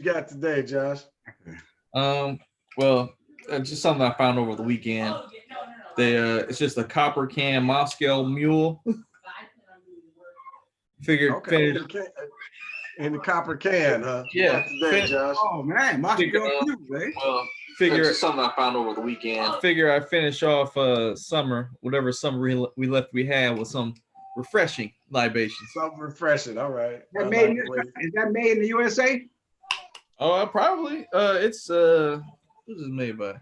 you got today, Josh? Well, just something I found over the weekend. It's just a copper can Moscow Mule. Figured Okay. finish. In the copper can, huh? Yeah. Today, Josh. Oh man, Moscow Mules, eh? Well, figure just something I found over the weekend. Figure I finish off summer, whatever summer we had with some refreshing libations. Something refreshing. All right. Is that made in the USA? Oh, probably. It's who's this made by?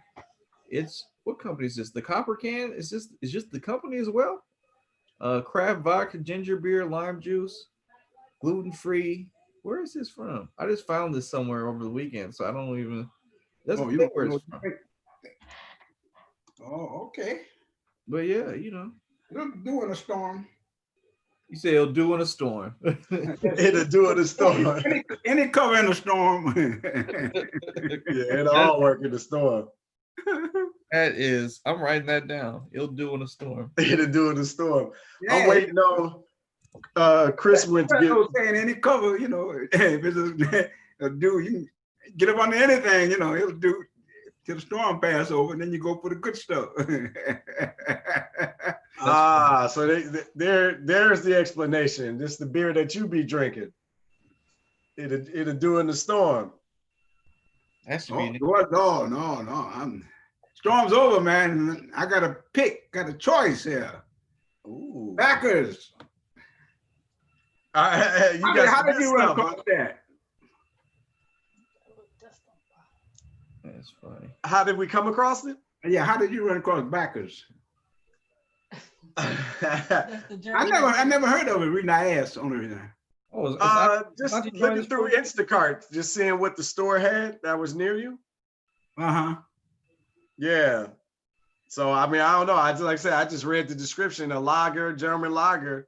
It's what company is this? The Copper Can? Is just the company as well? Craft vodka, ginger beer, lime juice, gluten free. Where is this from? I just found this somewhere over the weekend, so I don't even. Doesn't say where it's from. Oh, okay. But yeah, you know. It'll do in a storm. You say it'll do in a storm. It'll do in a storm. Any cover in a storm. Yeah, it'll all work in the storm. That is, I'm writing that down. It'll do in a storm. It'll do in the storm. Yeah. I'm waiting on Chris went to get saying any cover, you know, if it's a do, you can get up under anything, you know, it'll do till the storm pass over, and then you go for the good stuff. So there's the explanation. This is the beer that you be drinking. It'll do in the storm. That's no. Storm's over, man. I got a choice here. Ooh. Backers. How did you run across that? That's funny. How did we come across it? Yeah, how did you run across backers? I never heard of it. Reading I asked on it. Just looking through Instacart, just seeing what the store had that was near you. Yeah. So I mean, I don't know. I just read the description. A lager, German lager.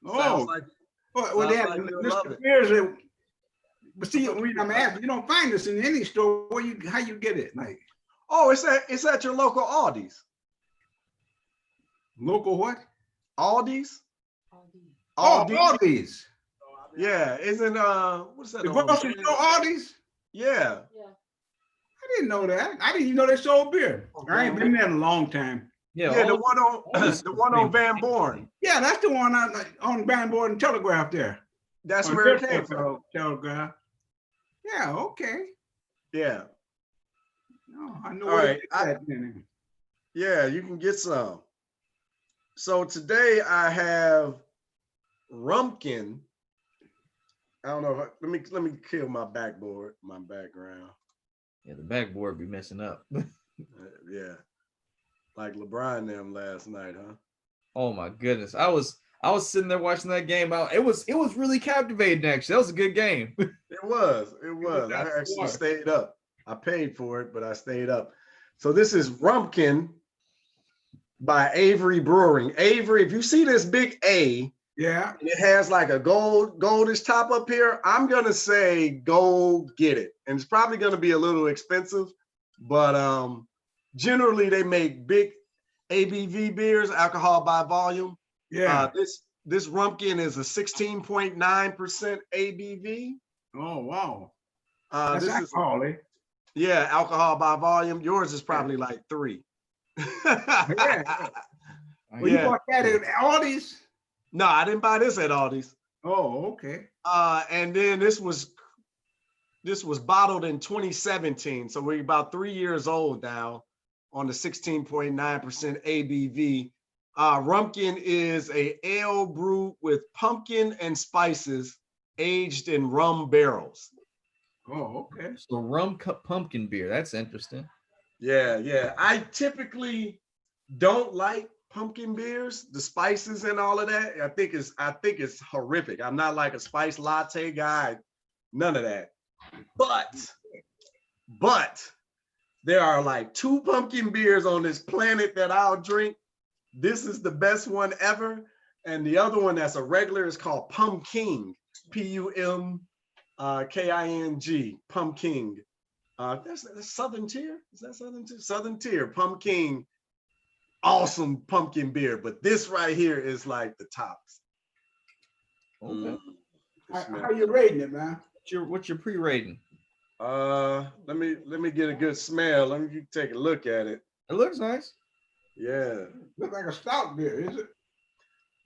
Oh, they have beers. But see, I'm asking, you don't find this in any store. How you get it? Like, oh, it's at your local Aldi's. Local what? Aldi's. Aldi's. Yeah, isn't what's that? The grocery store Aldi's. Yeah. I didn't know that. I didn't even know they sold beer. Okay. I ain't been there in a long time. Yeah, the one on Van Born. Yeah, that's the one on Van Born and Telegraph there. That's where it came from. Telegraph. Yeah, okay. Yeah. No, I know. All right. Yeah, you can get some. So today I have Rumpkin. I don't know. Let me kill my background. Yeah, the backboard be messing up. Yeah, like LeBron and them last night, huh? Oh my goodness, I was sitting there watching that game out. It was really captivating. Actually, that was a good game. It was. I actually stayed up. I paid for it, but I stayed up. So this is Rumpkin by Avery Brewing. Avery, if you see this big A, yeah, and it has like a goldish top up here, I'm gonna say go get it. And it's probably gonna be a little expensive, but generally they make big ABV beers, alcohol by volume. Yeah. This Rumpkin is a 16.9% ABV. Oh wow. That's alcohol, eh? Yeah, alcohol by volume. Yours is probably like 3. Yeah. Well, you bought that at Aldi's? No, I didn't buy this at Aldi's. Oh, okay. And then this was bottled in 2017, so we're about 3 years old now on the 16.9% ABV. Rumpkin is a ale brewed with pumpkin and spices aged in rum barrels. Oh, okay. So rum pumpkin beer. That's interesting. Yeah. I typically don't like pumpkin beers, the spices and all of that. I think it's horrific. I'm not like a spice latte guy, none of that. But there are like 2 pumpkin beers on this planet that I'll drink. This is the best one ever. And the other one that's a regular is called Pumpkin, Pumking, Pumpkin. That's Southern Tier. Is that Southern Tier? Southern Tier, Pumpkin. Awesome pumpkin beer, but this right here is like the tops. Okay. How you rating it, man? What's your pre-rating? Let me get a good smell. Let me take a look at it. It looks nice. Yeah. Look like a stout beer, is it?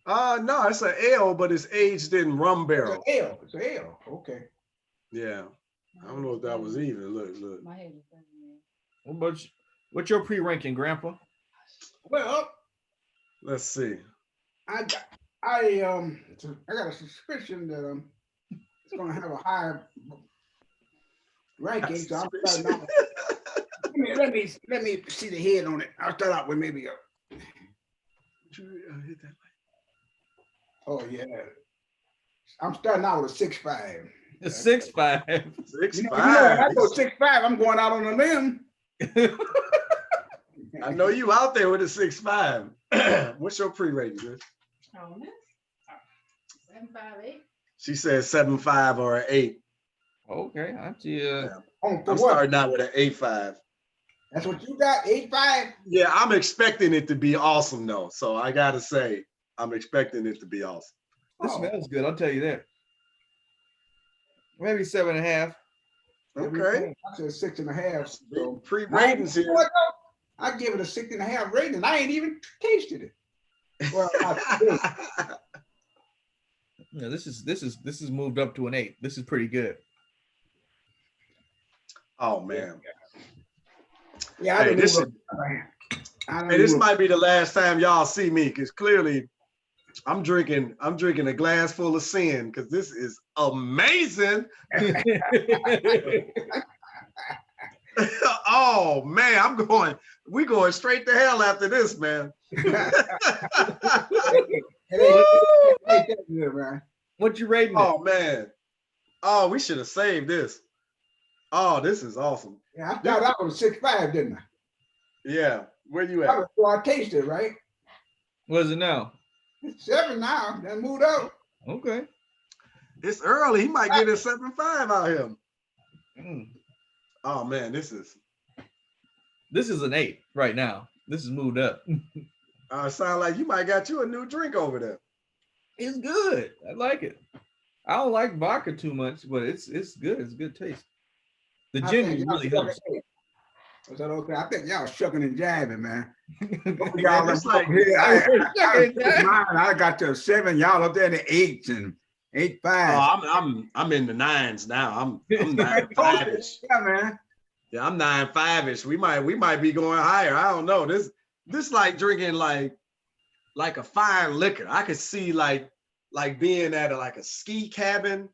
No, it's an ale, but it's aged in rum barrel. It's an ale. It's an ale. Okay. Yeah. I don't know if that was even. Look. My head is burning. What's your pre-ranking, Grandpa? Well, Let's see. I got a suspicion that it's gonna have a higher ranking. So I'm starting out. Let me see the head on it. I'll start out with maybe a. Hit that. Oh yeah. I'm starting out with a 6.5. A 6.5. 6.5. You know, when I go 6.5, I'm going out on a limb. I know you out there with a 6.5. What's your pre-rating, Chris? Oh, 7.58. She said 7.5 or an 8. Okay, I'm starting out with an 8.5. That's what you got, 8.5? Yeah, I'm expecting it to be awesome though. So I gotta say, I'm expecting it to be awesome. This smells good, I'll tell you that. Maybe 7.5. Okay. I said 6.5. So Pre-ratings here. I give it a 6.5 rating. I ain't even tasted it. Well, Yeah, this is moved up to an 8. This is pretty good. Oh man. Yeah, Hey, this might be the last time y'all see me, because clearly I'm drinking a glass full of sin, because this is amazing. Oh man, we going straight to hell after this, man. What you rating Oh man. Oh, we should have saved this. Oh, this is awesome. Yeah, I started out with a 6.5, didn't I? Yeah. Where you That at? was before I tasted, right? What is it now? It's 7 now. Then moved up. Okay. It's early. He might get a 7.5 out here. Mm. Oh man, this is an 8 right now. This is moved up. Sound like you might got you a new drink over there. It's good. I like it. I don't like vodka too much, but it's good. It's a good taste. The ginger really helps. I said, okay, I think y'all shucking and jiving, man. Y'all it's like I got to a 7. Y'all up there in the 8s and 8.5. Oh, I'm in the 9s now. I'm 9.5ish. Yeah, man. Yeah, I'm 9.5ish. We might be going higher. I don't know. This like drinking like a fine liquor. I could see like being at a ski cabin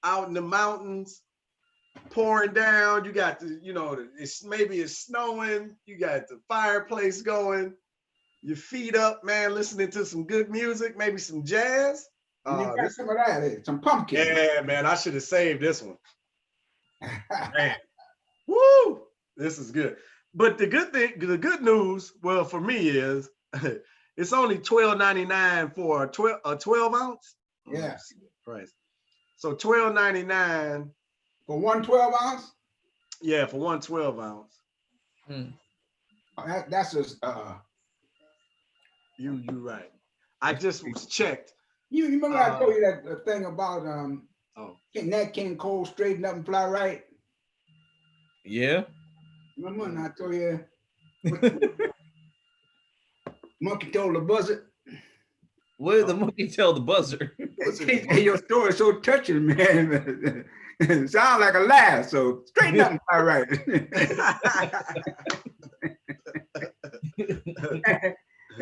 out in the mountains, pouring down. You got maybe it's snowing. You got the fireplace going. Your feet up, man, listening to some good music, maybe some jazz. You got some of that, some pumpkin. Yeah, man, I should have saved this one. Man, woo! This is good. But the good news, well, for me is it's only $12.99 for a 12 ounce. Yeah. Price. So $12.99 for 1 12 ounce. Yeah, for 1 12 ounce. That's just you right. I just was checked. You remember I told you that thing about Nat King Cole straighten up and fly right? Yeah. Remember when I told you monkey told the buzzard? What did the monkey tell the buzzard? Hey, your story is so touching, man. It sounds like a laugh, so straighten up and fly right.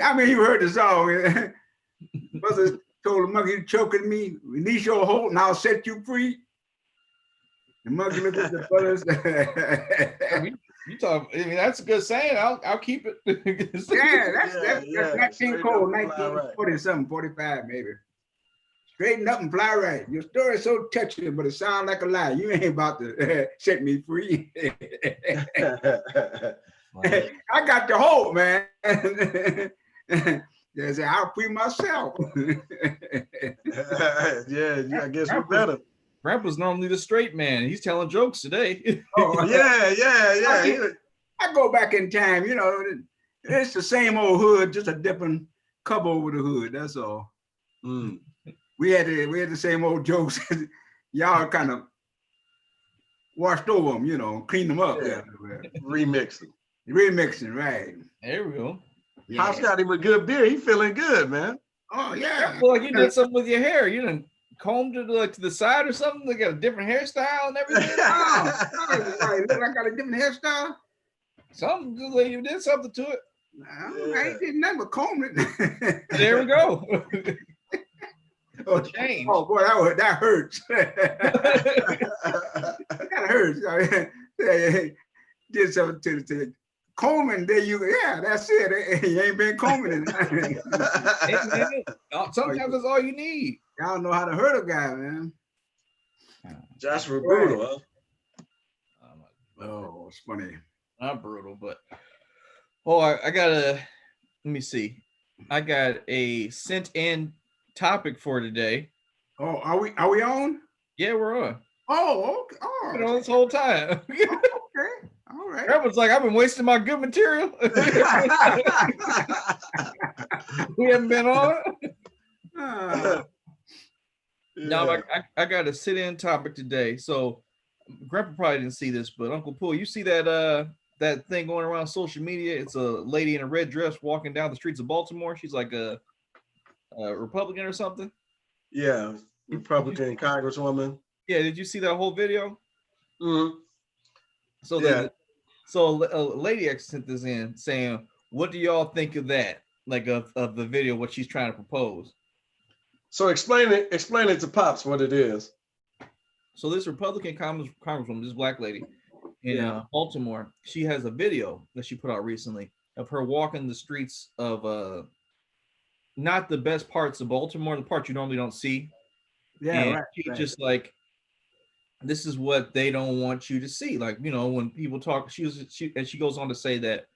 I mean, you heard the song. Buzzard told the monkey, "You choking me, release your hold and I'll set you free." The monkey looked at the brothers. You talk. I mean, that's a good saying. I'll keep it. That's Nat King Cole, 1940 something, 45 maybe. Straighten up and fly right. Your story is so touching, but it sounds like a lie. You ain't about to set me free. I got the hope, man. I'll free myself. Yeah, I guess we better. Grandpa's normally the straight man. He's telling jokes today. Oh, yeah. I go back in time, it's the same old hood, just a different cover over the hood. That's all. We had the same old jokes. Y'all kind of washed over them, clean them up. Yeah. Remixing. Remixing, right. There we go. Yeah. Pops got him a good beer. He feeling good, man. Oh, I yeah. feel like you did something with your hair. You done combed it like to the side or something. They got a different hairstyle and everything. Oh, look, I got a different hairstyle. Something like you did something to it. I ain't did nothing but comb it. There we go. Oh, Change. oh, boy, that hurts. That hurts. Did something to the combing. There you go. Yeah, that's it. You ain't been combing it. Sometimes that's all you need. Y'all know how to hurt a guy, man. Joshua brutal, huh? Oh, it's funny. Not brutal, but I gotta let me see. I got a sent in topic for today. Oh, are we on? Yeah, we're on. Oh, okay. Oh, You know, this whole time. okay. All right. Everyone's like, I've been wasting my good material. We haven't been on. No, I got a sit-in topic today. So Grandpa probably didn't see this, but Uncle Pooh, you see that that thing going around social media? It's a lady in a red dress walking down the streets of Baltimore. She's like a Republican or something. Yeah, Republican Congresswoman. Yeah, did you see that whole video? Mm-hmm. So so a lady sent this in saying, "What do y'all think of that? Like of the video, what she's trying to propose?" So explain it to Pops what it is. So this Republican congresswoman, this black lady in Baltimore, she has a video that she put out recently of her walking the streets of not the best parts of Baltimore, the parts you normally don't see. Yeah, and right. She right. just like, this is what they don't want you to see. Like, when people talk, she goes on to say that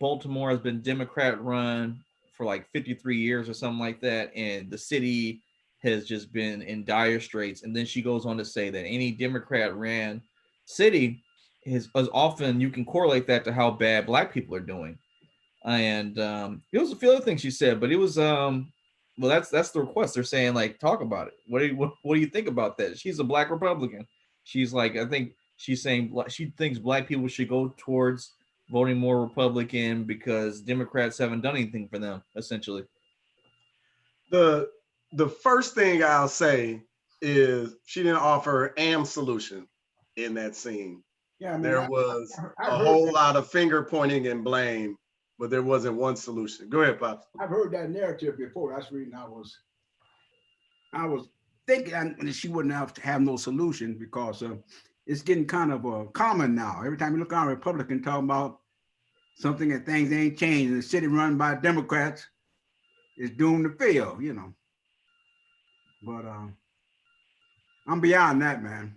Baltimore has been Democrat run for like 53 years or something like that, and the city has just been in dire straits. And then she goes on to say that any Democrat ran city is often, you can correlate that to how bad black people are doing. And it was a few other things she said, but it was well, that's the request. They're saying, like, talk about it. What do you think about that? She's a black Republican. She's like, I think she's saying she thinks black people should go towards voting more Republican because Democrats haven't done anything for them, essentially. The first thing I'll say is she didn't offer an solution in that scene. Yeah, I mean, there was I a whole lot of finger pointing and blame, but there wasn't one solution. Go ahead, Pops. I've heard that narrative before. That's the reason I was thinking she wouldn't have no solution, because it's getting kind of common now. Every time you look on a Republican talking about something and things ain't changed, and the city run by Democrats is doomed to fail, But I'm beyond that, man.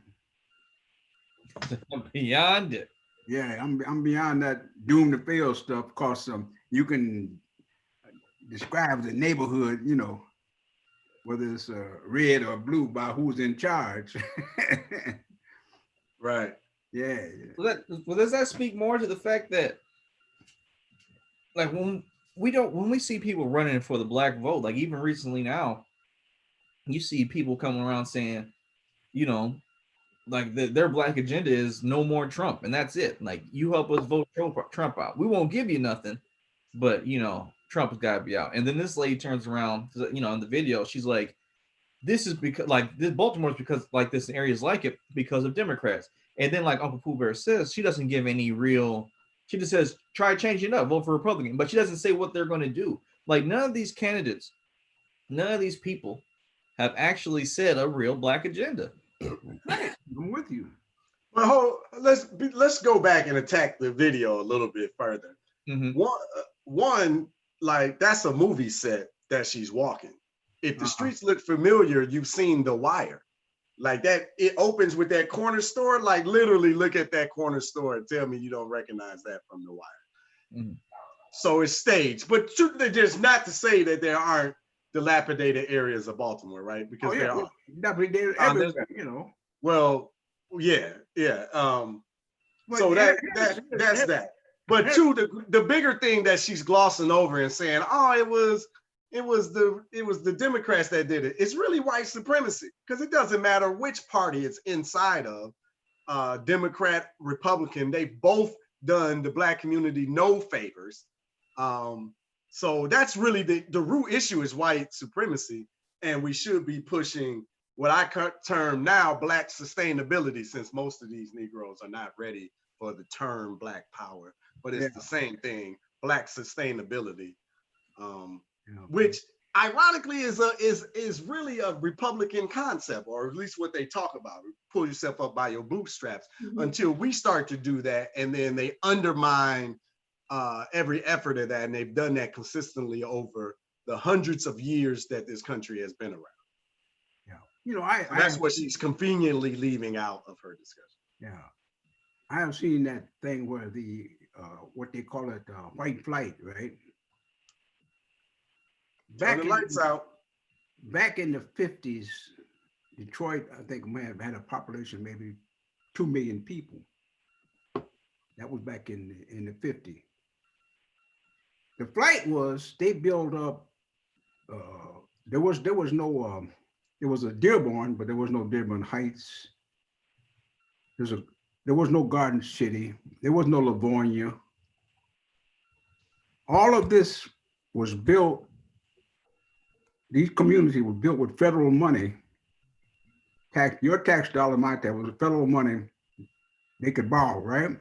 Beyond it. Yeah, I'm beyond that doomed to fail stuff, because you can describe the neighborhood, whether it's red or blue, by who's in charge. Right. Yeah. Well, does that speak more to the fact that, like, when we see people running for the black vote, like even recently now, you see people coming around saying, like their black agenda is no more Trump, and that's it. Like, you help us vote Trump out, we won't give you nothing, but Trump has got to be out. And then this lady turns around, in the video, she's like, this is because, like, this Baltimore's because, like, this areas like it because of Democrats. And then, like Uncle Pooh Bear says, she doesn't give any real. She just says, try changing it up, vote for Republican. But she doesn't say what they're going to do. Like, none of these candidates, none of these people have actually said a real black agenda. I'm with you. Well, let's go back and attack the video a little bit further. Mm-hmm. One, like, that's a movie set that she's walking. If the streets look familiar, you've seen The Wire. Like that, it opens with that corner store. Like, literally look at that corner store and tell me you don't recognize that from The Wire. Mm-hmm. So it's staged, but just not to say that there aren't dilapidated areas of Baltimore, right? Because there are. Dilapidated everywhere, Well, yeah. So that's that. But two, the bigger thing that she's glossing over and saying, oh, it was the Democrats that did it. It's really white supremacy, because it doesn't matter which party it's inside of. Democrat, Republican, they've both done the Black community no favors. So that's really the root issue is white supremacy. And we should be pushing what I term now Black sustainability, since most of these Negroes are not ready for the term Black power, but it's the same thing, Black sustainability, which ironically is really a Republican concept, or at least what they talk about. Pull yourself up by your bootstraps until we start to do that, and then they undermine every effort of that, and they've done that consistently over the hundreds of years that this country has been around. That's what she's conveniently leaving out of her discussion. Yeah, I have seen that thing where the what they call it white flight, right? Turn the lights out. Back in the 50s, Detroit, I think, may have had a population maybe 2 million people. That was back in the 50s. The flight was, they built up, there was no, there was a Dearborn, but there was no Dearborn Heights. There was no Garden City. There was no Livonia. All of this was built, these communities were built with federal money. Your tax dollar, my tax, was federal money they could borrow, right?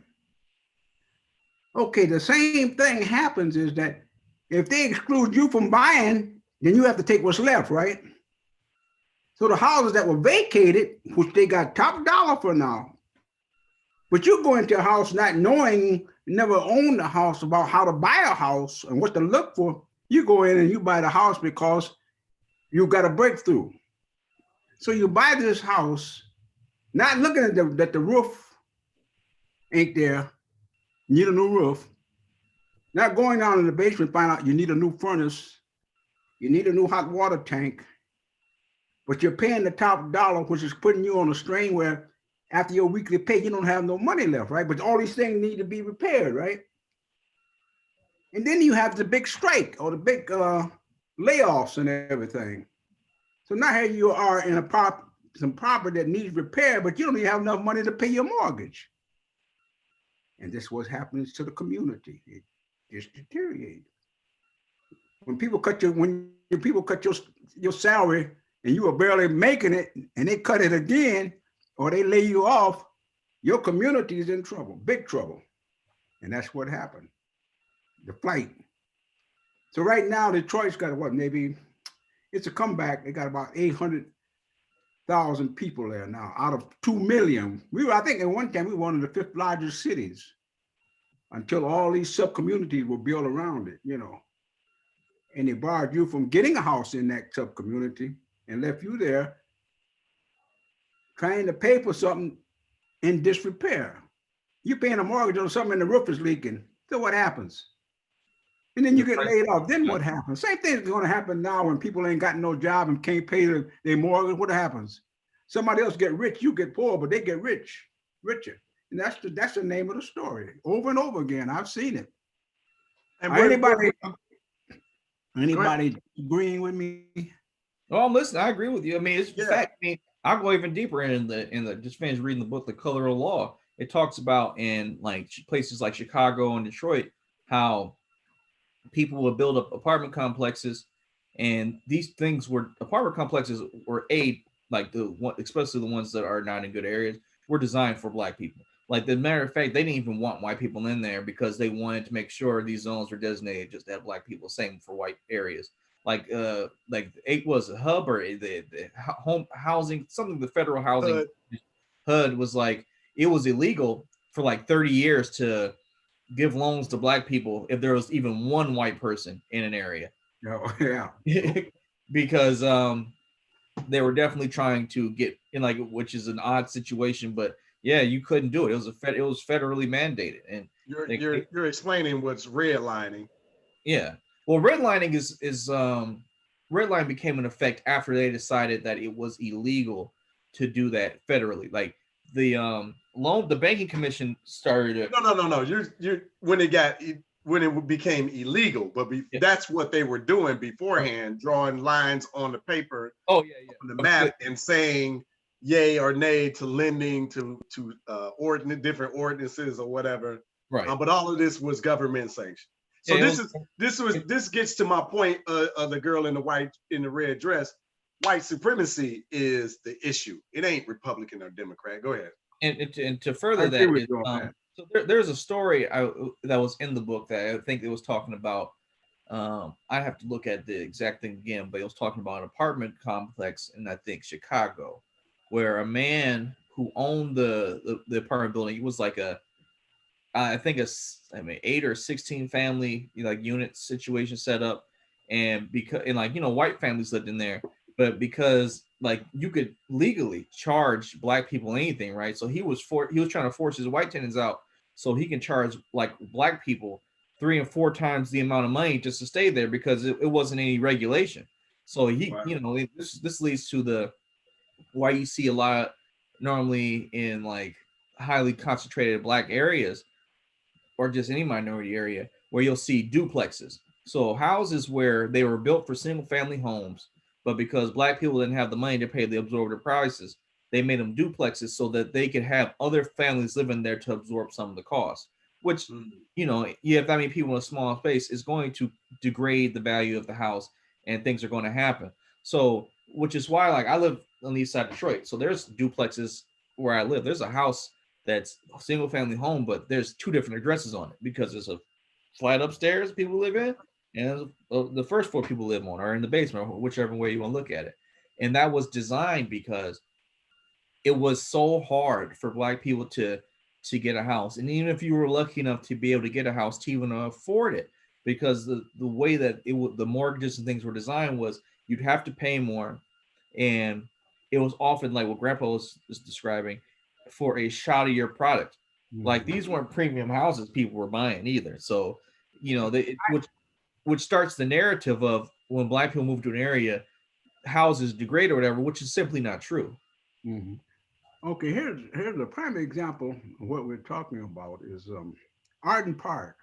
Okay, the same thing happens is that if they exclude you from buying, then you have to take what's left, right? So the houses that were vacated, which they got top dollar for now, but you go into a house not knowing, never owned a house, about how to buy a house and what to look for, you go in and you buy the house because you got a breakthrough. So you buy this house, not looking at that the roof ain't there, need a new roof, not going down in the basement, find out you need a new furnace, you need a new hot water tank, but you're paying the top dollar, which is putting you on a strain where after your weekly pay, you don't have no money left, right? But all these things need to be repaired, right? And then you have the big strike or the big layoffs and everything. So now here you are in some property that needs repair, but you don't even have enough money to pay your mortgage. And this is what happens to the community. It just deteriorates. When people cut your salary and you are barely making it, and they cut it again, or they lay you off, your community is in trouble, big trouble. And that's what happened. The flight. So right now, Detroit's got what, maybe, it's a comeback. They got about 800,000 people there now out of 2 million. I think at one time we were one of the 5th largest cities until all these sub-communities were built around it, and they barred you from getting a house in that sub-community and left you there trying to pay for something in disrepair. You're paying a mortgage on something and the roof is leaking. So what happens? And then you get laid off. Then what happens? Same thing is going to happen now when people ain't got no job and can't pay their mortgage. What happens? Somebody else get rich, you get poor, but they get richer. And that's the name of the story. Over and over again. I've seen it. And anybody agreeing with me? Oh, I'm listening. I agree with you. I mean, it's fact. I mean, I'll go even deeper in the just finished reading the book, The Color of Law. It talks about in like places like Chicago and Detroit, how people would build up apartment complexes, and these apartment complexes were like especially the ones that are not in good areas, were designed for Black people. Like, the matter of fact, they didn't even want white people in there because they wanted to make sure these zones were designated just to have Black people, same for white areas. Like it was a hub or the home housing, something the federal housing HUD was like, it was illegal for like 30 years to give loans to Black people if there was even one white person in an area. Oh, yeah. Because they were definitely trying to get in, like, which is an odd situation, but yeah, you couldn't do it. It was federally mandated, and you're explaining what's redlining. Yeah, well, redlining is redlining became an effect after they decided that it was illegal to do that federally. Like the banking commission started it. No. You're when it became illegal, but that's what they were doing beforehand, drawing lines on the paper, on the map, and saying yay or nay to lending to different ordinances or whatever. Right. But all of this was government sanctioned. So Yeah, this gets to my point of the girl in the red dress. White supremacy is the issue. It ain't Republican or Democrat. Go ahead. and to I further agree that, with you on that. so there's a story that was in the book that I think it was talking about. I have to look at the exact thing again, but it was talking about an apartment complex in, I think, Chicago, where a man who owned the apartment building, he was like I think 8 or 16 family like unit situation set up, and because white families lived in there, but because like you could legally charge black people anything, right? So he was trying to force his white tenants out so he can charge like black people 3 and 4 times the amount of money just to stay there because it wasn't any regulation. So Wow. this leads to the why you see a lot normally in like highly concentrated black areas or just any minority area where you'll see duplexes. So houses where they were built for single family homes, but because black people didn't have the money to pay the absorbed prices, they made them duplexes so that they could have other families living there to absorb some of the costs. Which, you have that many people in a small space is going to degrade the value of the house and things are going to happen. So, which is why, like, I live on the east side of Detroit. So there's duplexes where I live. There's a house that's a single family home, but there's 2 different addresses on it because there's a flat upstairs people live in, and the first floor people live on, or in the basement, or whichever way you want to look at it. And that was designed because it was so hard for black people to get a house, and even if you were lucky enough to be able to get a house to even afford it, because the way that the mortgages and things were designed was you'd have to pay more, and it was often like what Grandpa was describing for a shoddier product. Like these weren't premium houses people were buying either. So, which starts the narrative of when black people move to an area, houses degrade or whatever, which is simply not true. Mm-hmm. Okay, here's a prime example of what we're talking about is Arden Park.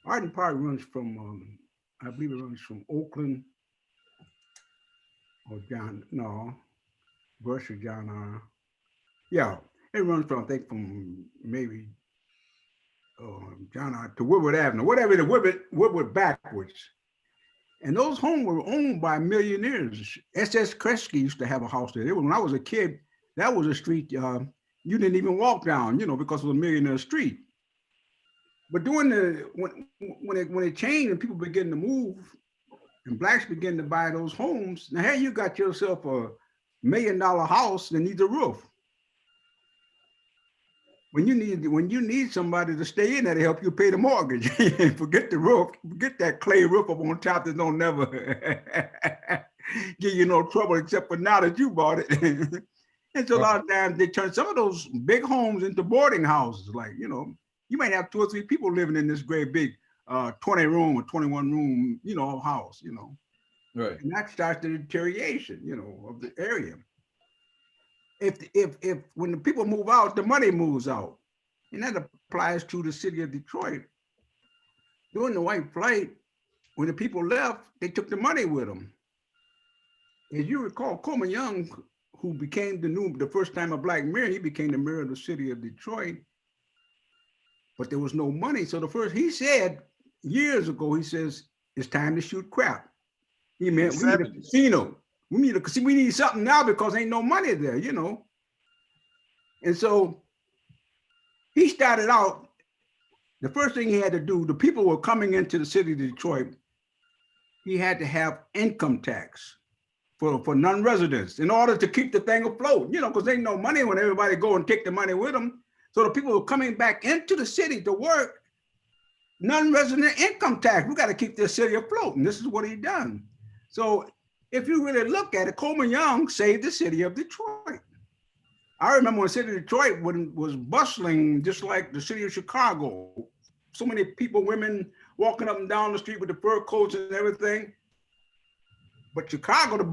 Arden Park runs from I believe it runs from Oakland or Bush or John. Yeah, it runs from I think from maybe John to Woodward Avenue, whatever the Woodward backwards. And those homes were owned by millionaires. S.S. Kresge used to have a house there. When I was a kid, that was a street you didn't even walk down, because it was a millionaire street. But during when it changed and people began to move and blacks began to buy those homes, now here you got yourself a $1 million house that needs a roof. When you need somebody to stay in there to help you pay the mortgage, forget the roof, forget that clay roof up on top that don't never give you no trouble except for now that you bought it. And so a lot of times they turn some of those big homes into boarding houses. Like, you might have 2 or 3 people living in this great big 20 room or 21 room, house, Right. And that starts the deterioration, of the area. If when the people move out, the money moves out. And that applies to the city of Detroit. During the white flight, when the people left, they took the money with them. As you recall, Coleman Young, who became the first time a black mayor, he became the mayor of the city of Detroit. But there was no money. So he said years ago, he says, it's time to shoot crap. He meant we need a casino. We need something now because ain't no money there, And so he started out, the first thing he had to do, the people were coming into the city of Detroit, he had to have income tax for non-residents in order to keep the thing afloat, because ain't no money when everybody go and take the money with them. So the people were coming back into the city to work, non-resident income tax. We got to keep this city afloat. And this is what he done. So if you really look at it, Coleman Young saved the city of Detroit. I remember when the city of Detroit was bustling, just like the city of Chicago. So many people, women walking up and down the street with the fur coats and everything. But Chicago, the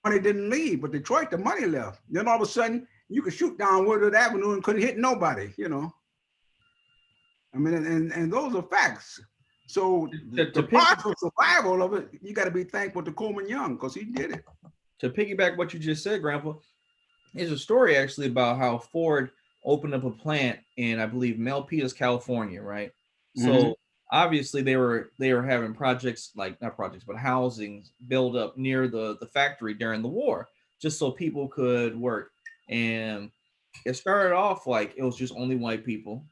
money didn't leave. But Detroit, the money left. Then all of a sudden, you could shoot down Woodward Avenue and couldn't hit nobody, I mean, and those are facts. So the partial survival of it, you got to be thankful to Coleman Young because he did it. To piggyback what you just said, Grandpa, There's a story actually about how Ford opened up a plant in, I believe, Milpitas, California, right? So obviously they were having projects, like not projects, but housing build up near the factory during the war, just so people could work. And it started off like it was just only white people,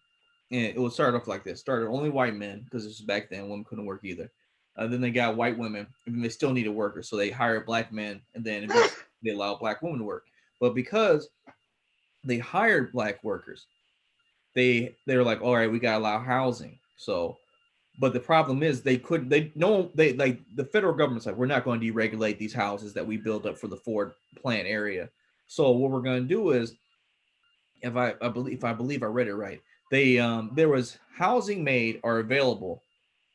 and it would start off like this: started only white men because this was back then, women couldn't work either. Then they got white women, and they still needed workers, so they hired black men, and then eventually they allowed black women to work. But because they hired black workers, they were like, all right, we gotta allow housing. So, but the problem is they couldn't. They no, they like the federal government's like, we're not going to deregulate these houses that we build up for the Ford plant area. So what we're going to do is, if I believe I read it right, they there was housing made or available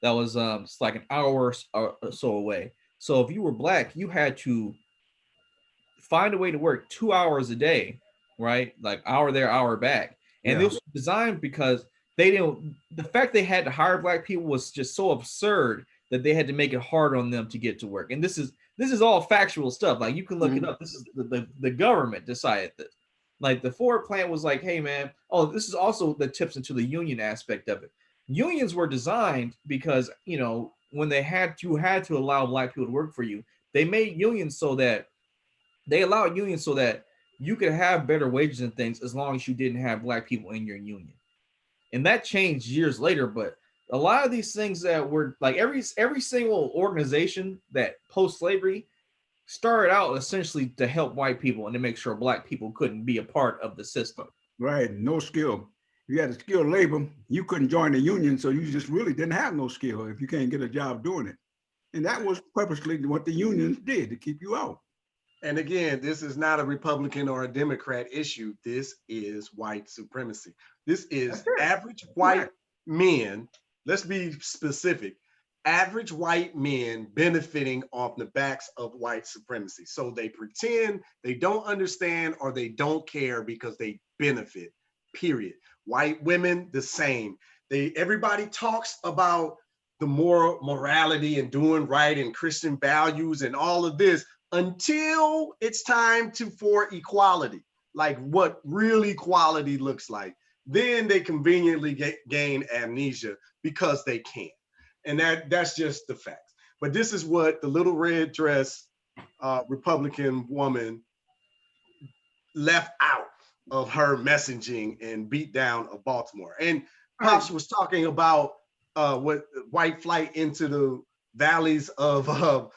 that was it's like an hour or so away. So if you were black, you had to find a way to work 2 hours a day, right? Like hour there, hour back. And this was designed because they didn't. The fact they had to hire black people was just so absurd that they had to make it hard on them to get to work. And this is all factual stuff. Like you can look it up. This is the government decided this. Like the Ford plant was like, hey man, oh, this is also the tips into the union aspect of it. Unions were designed because when they had to allow black people to work for you, they made unions so that they allowed unions so that you could have better wages and things as long as you didn't have black people in your union. And that changed years later, but a lot of these things that were like every single organization that post-slavery started out essentially to help white people and to make sure black people couldn't be a part of the system. Right, no skill. If you had a skilled labor, you couldn't join the union, so you just really didn't have no skill if you can't get a job doing it. And that was purposely what the unions did to keep you out. And again, this is not a Republican or a Democrat issue. This is white supremacy. This is average white men. Let's be specific. Average white men benefiting off the backs of white supremacy. So they pretend they don't understand or they don't care because they benefit, period. White women, the same. Everybody talks about the morality and doing right and Christian values and all of this, until it's time for equality, like what real equality looks like. Then they conveniently gain amnesia because they can. And that's just the facts. But this is what the little red dress Republican woman left out of her messaging and beat down of Baltimore. And Pops was talking about what white flight into the valleys of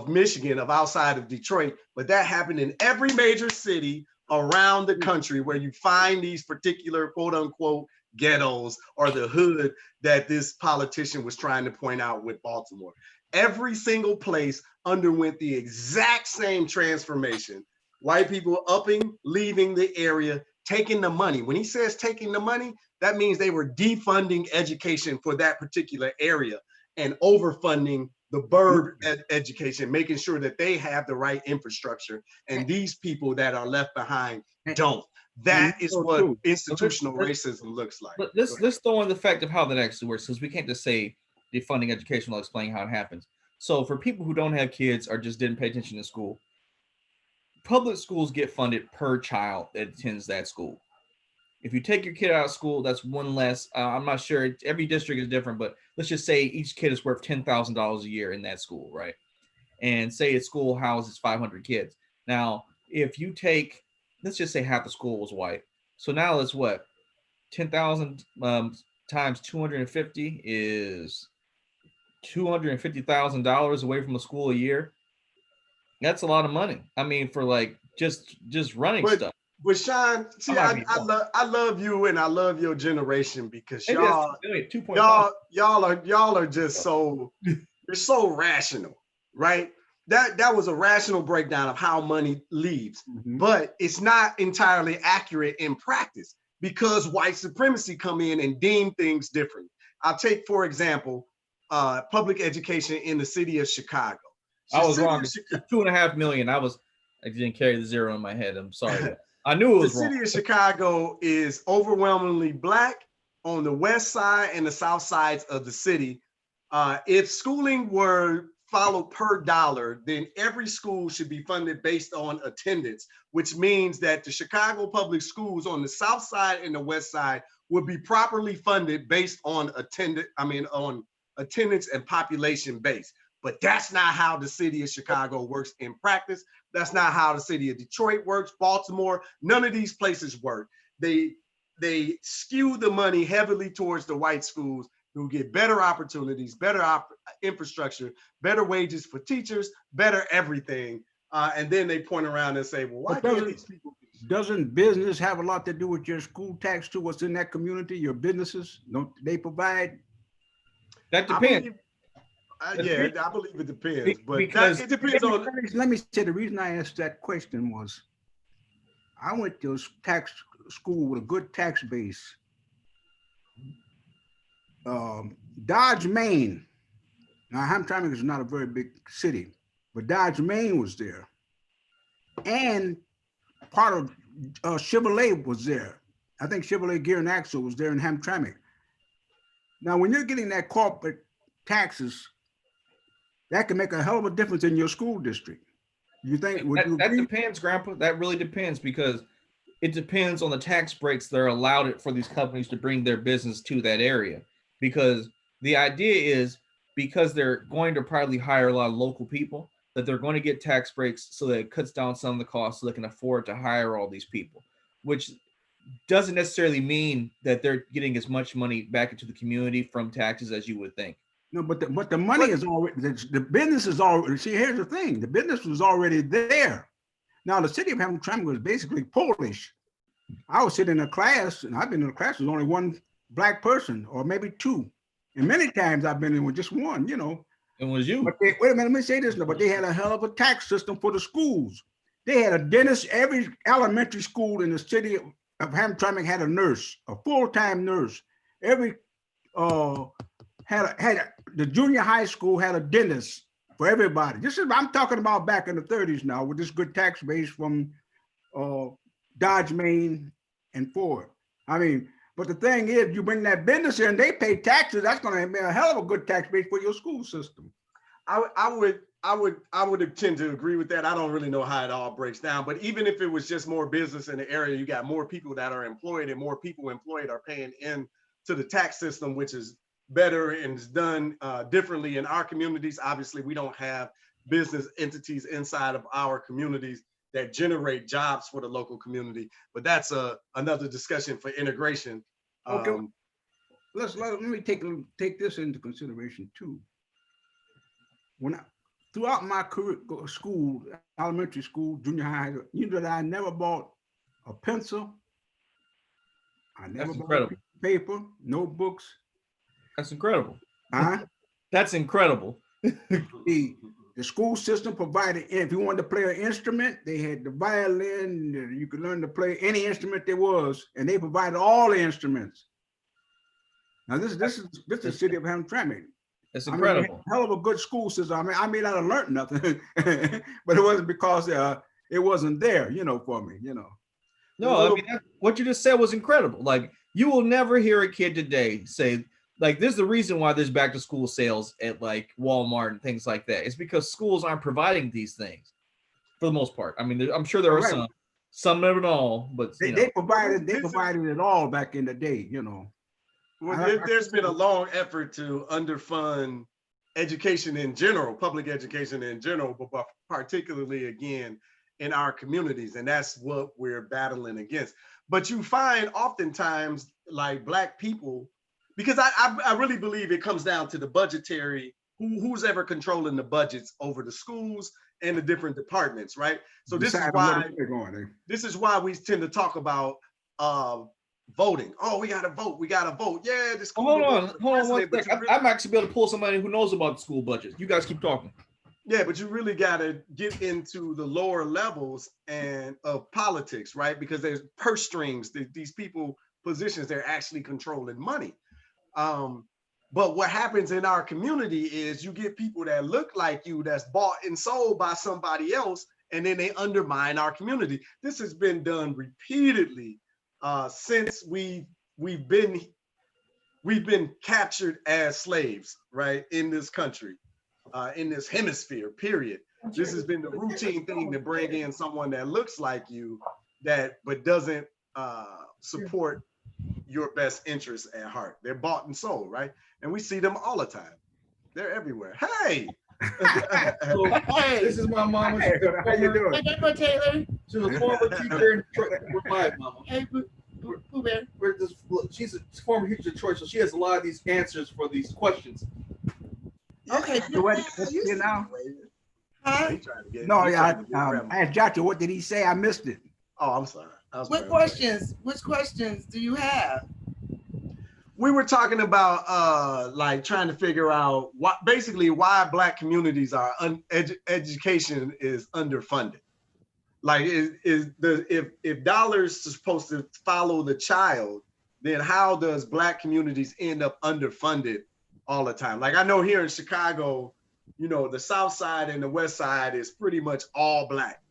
Michigan, of outside of Detroit, but that happened in every major city around the country where you find these particular quote unquote ghettos or the hood that this politician was trying to point out with Baltimore. Every single place underwent the exact same transformation. White people leaving the area, taking the money. When he says taking the money, that means they were defunding education for that particular area and overfunding the bird education, making sure that they have the right infrastructure, and these people that are left behind don't. That is what institutional racism looks like. Let's throw in the fact of how that actually works, because we can't just say defunding education while explaining how it happens. So for people who don't have kids or just didn't pay attention to school, public schools get funded per child that attends that school. If you take your kid out of school, that's one less. I'm not sure. Every district is different, but let's just say each kid is worth $10,000 a year in that school, right? And say a school houses 500 kids. Now, if you take, let's just say half the school was white. So now it's what? 10,000 times 250 is $250,000 away from a school a year. That's a lot of money. I mean, for like just running stuff. But Sean, see, I love you and I love your generation because y'all are just you're so rational, right? That was a rational breakdown of how money leaves, but it's not entirely accurate in practice because white supremacy come in and deem things different. I'll take, for example, public education in the city of Chicago. I was wrong. 2.5 million. I didn't carry the zero in my head. I'm sorry. I knew it was wrong. The city of Chicago is overwhelmingly Black on the west side and the south sides of the city. If schooling were followed per dollar, then every school should be funded based on attendance, which means that the Chicago public schools on the south side and the west side would be properly funded based on attendance and population base. But that's not how the city of Chicago works in practice. That's not how the city of Detroit works, Baltimore, none of these places work. They skew the money heavily towards the white schools who get better opportunities, better infrastructure, better wages for teachers, better everything. And then they point around and say, well, why can't these people? Doesn't business have a lot to do with your school tax to what's in that community, your businesses? Don't they provide? That depends. I believe it depends, but because it depends on. Let me say the reason I asked that question was I went to tax school with a good tax base. Dodge, Maine. Now, Hamtramck is not a very big city, but Dodge, Maine was there. And part of Chevrolet was there. I think Chevrolet Gear and Axle was there in Hamtramck. Now, when you're getting that corporate taxes, that can make a hell of a difference in your school district. You think? That depends, Grandpa. That really depends because it depends on the tax breaks that are allowed for these companies to bring their business to that area. Because the idea is because they're going to probably hire a lot of local people, that they're going to get tax breaks so that it cuts down some of the costs so they can afford to hire all these people, which doesn't necessarily mean that they're getting as much money back into the community from taxes as you would think. No, but the money is already, the business is already, see, here's the thing, the business was already there. Now, the city of Hamtramck was basically Polish. I was sitting in a class, and I've been in a class with only one Black person, or maybe two. And many times I've been in with just one, you know. It was you. But wait a minute, let me say this now, but they had a hell of a tax system for the schools. They had a dentist, every elementary school in the city of Hamtramck had a nurse, a full-time nurse. Every, the junior high school had a dentist for everybody. I'm talking about back in the 30s now with this good tax base from Dodge, Maine and Ford. I mean, but the thing is, you bring that business in, they pay taxes. That's going to be a hell of a good tax base for your school system. I would tend to agree with that. I don't really know how it all breaks down, but even if it was just more business in the area, you got more people that are employed, and more people employed are paying in to the tax system, which is better and is done differently in our communities. Obviously, we don't have business entities inside of our communities that generate jobs for the local community, but that's another discussion for integration. Okay, let me take this into consideration too. Throughout my career, school, elementary school, junior high, you know that I never bought a pencil. I never bought paper, notebooks. That's incredible. Huh? That's incredible. The school system provided, if you wanted to play an instrument, they had the violin, you could learn to play any instrument there was, and they provided all the instruments. Now this is the city of Hamtramck. It's incredible. I mean, hell of a good school system. I may not have learned nothing, but it wasn't because it wasn't there, you know, for me, you know. No, I mean, what you just said was incredible. Like, you will never hear a kid today say, like, there's the reason why there's back to school sales at like Walmart and things like that. It's because schools aren't providing these things for the most part. I mean, I'm sure there are some of it all, but they provided it all back in the day, you know. Well, there's been a long effort to underfund education in general, public education in general, but particularly again in our communities, and that's what we're battling against. But you find oftentimes like Black people, because I really believe it comes down to the budgetary, who's ever controlling the budgets over the schools and the different departments, right? So this is why we tend to talk about voting. Oh, we gotta vote. Yeah, this. Hold on one second. I'm actually be able to pull somebody who knows about the school budget. You guys keep talking. Yeah, but you really gotta get into the lower levels and of politics, right? Because there's purse strings. These people positions, they're actually controlling money. But what happens in our community is you get people that look like you, that's bought and sold by somebody else, and then they undermine our community. This has been done repeatedly since we've been captured as slaves, right, in this country. in this hemisphere, period. This has been the routine thing to bring in someone that looks like you, but doesn't support your best interests at heart. They're bought and sold, right? And we see them all the time. They're everywhere. Hey. So, Hey, this is my mama. Hey, how you doing? hey, Grandpa Taylor. She was a former teacher in Detroit. We're live, mama. Hey, Pooh Bear. She's a former teacher in Detroit, so she has a lot of these answers for these questions. Okay. So what you know? Huh? He trying to get, No, he yeah. trying to get I grandma. asked Joshua, what did he say? I missed it. Oh, I'm sorry. I was What playing. questions? Which questions do you have? We were talking about like trying to figure out why Black communities are education is underfunded. Like if dollars are supposed to follow the child, then how does Black communities end up underfunded all the time? Like I know here in Chicago, you know, the South Side and the West Side is pretty much all Black,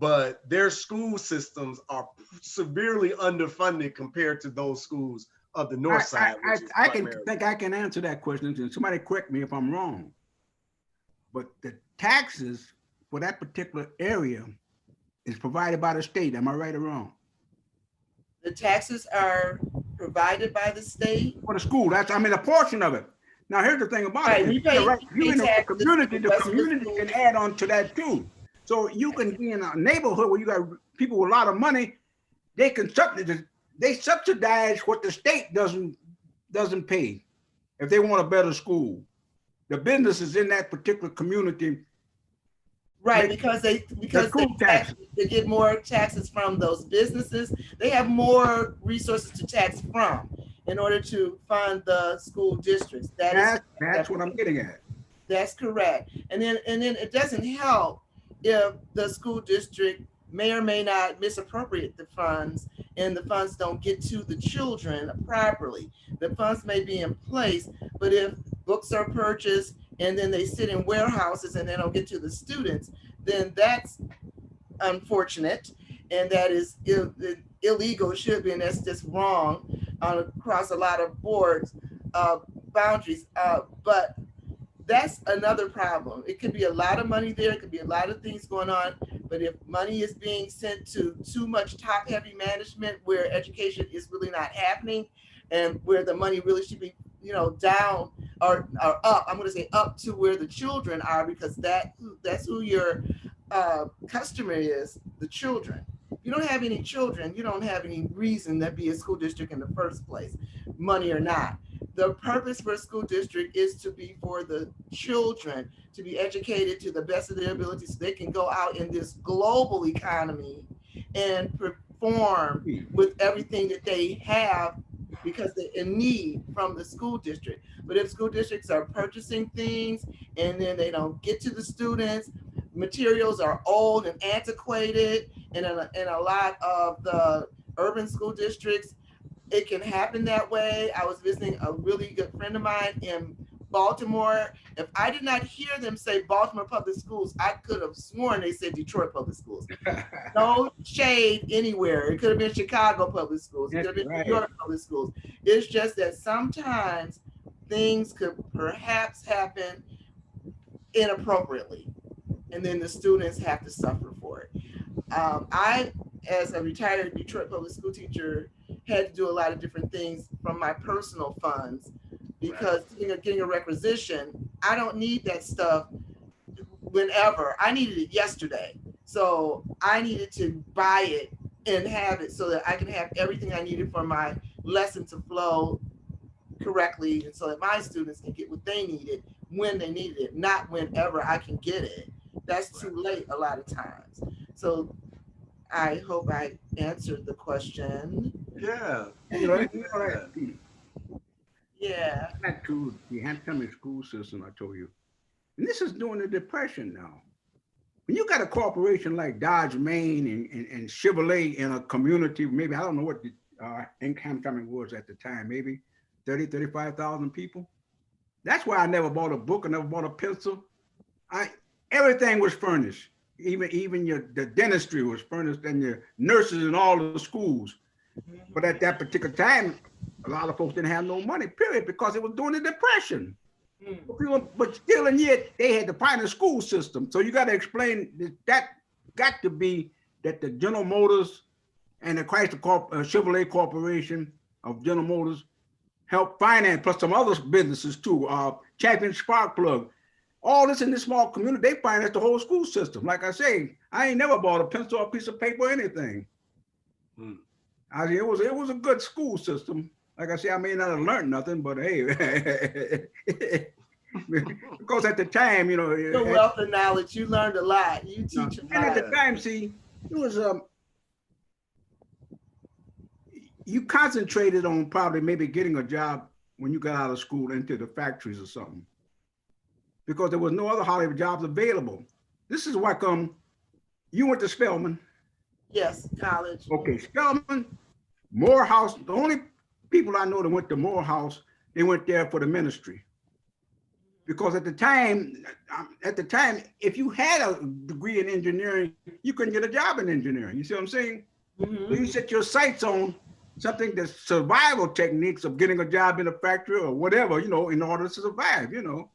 but their school systems are severely underfunded compared to those schools of the North Side. I can answer that question, and somebody correct me if I'm wrong. But the taxes for that particular area is provided by the state. Am I right or wrong? The taxes are provided by the state. For the school, a portion of it. Now here's the thing about Right, it. we pay- You in the taxes community, to the the rest of the community school. can add on to that too. So you can be in a neighborhood where you got people with a lot of money, they subsidize what the state doesn't pay if they want a better school. The businesses in that particular community, Right, because they get more taxes from those businesses. They have more resources to tax from in order to fund the school districts. that's what I'm getting at. That's correct. And then it doesn't help if the school district may or may not misappropriate the funds and the funds don't get to the children properly. The funds may be in place, but if books are purchased and then they sit in warehouses and they don't get to the students, then that's unfortunate. And that is illegal, should be, and that's just wrong across a lot of boards, boundaries. But that's another problem. It could be a lot of money there. It could be a lot of things going on. But if money is being sent to too much top-heavy management where education is really not happening and where the money really should be, down or up, I'm going to say up to where the children are, because that's who your customer is, the children. If you don't have any children, you don't have any reason to be a school district in the first place, money or not. The purpose for a school district is to be for the children, to be educated to the best of their ability so they can go out in this global economy and perform with everything that they have because they're in need from the school district. But if school districts are purchasing things and then they don't get to the students, materials are old and antiquated, and in a lot of the urban school districts, it can happen that way. I was visiting a really good friend of mine in Baltimore. If I did not hear them say Baltimore Public Schools, I could have sworn they said Detroit Public Schools. No shade anywhere. It could have been Chicago Public Schools. It could have been New York Public Schools. It's just that sometimes things could perhaps happen inappropriately, and then the students have to suffer for it. I, as a retired Detroit Public School teacher, had to do a lot of different things from my personal funds because getting a requisition, I don't need that stuff whenever. I needed it yesterday. So I needed to buy it and have it so that I can have everything I needed for my lesson to flow correctly, and so that my students can get what they needed when they needed it, not whenever I can get it. That's too late a lot of times. So I hope I answered the question. Yeah. Yeah. Back to the Hampton school system, I told you. And this is during the Depression now. When you got a corporation like Dodge, Main and Chevrolet in a community, maybe, I don't know what the income was at the time, maybe 30, 35,000 people. That's why I never bought a book, I never bought a pencil. Everything was furnished. Even the dentistry was furnished, and the nurses in all of the schools. But at that particular time, a lot of folks didn't have no money, period, because it was during the Depression. But still and yet they had to find a school system. So you got to explain that got to be that the General Motors and the Chevrolet Corporation of General Motors help finance, plus some other businesses too, Champion Spark Plug. All this in this small community, they finance the whole school system. Like I say, I ain't never bought a pencil or a piece of paper or anything. I mean, it was a good school system. Like I say, I may not have learned nothing, but hey, because at the time, you know, The wealth of knowledge, you learned a lot. You teach a lot. and at the time, see, it was you concentrated on probably maybe getting a job when you got out of school into the factories or something, because there was no other Hollywood jobs available. This is why you went to Spelman. Yes, college. Okay, Spelman, Morehouse. The only people I know that went to Morehouse, they went there for the ministry. Because at the time, if you had a degree in engineering, you couldn't get a job in engineering. You see what I'm saying? So you set your sights on something that's survival techniques of getting a job in a factory or whatever, you know, in order to survive, you know.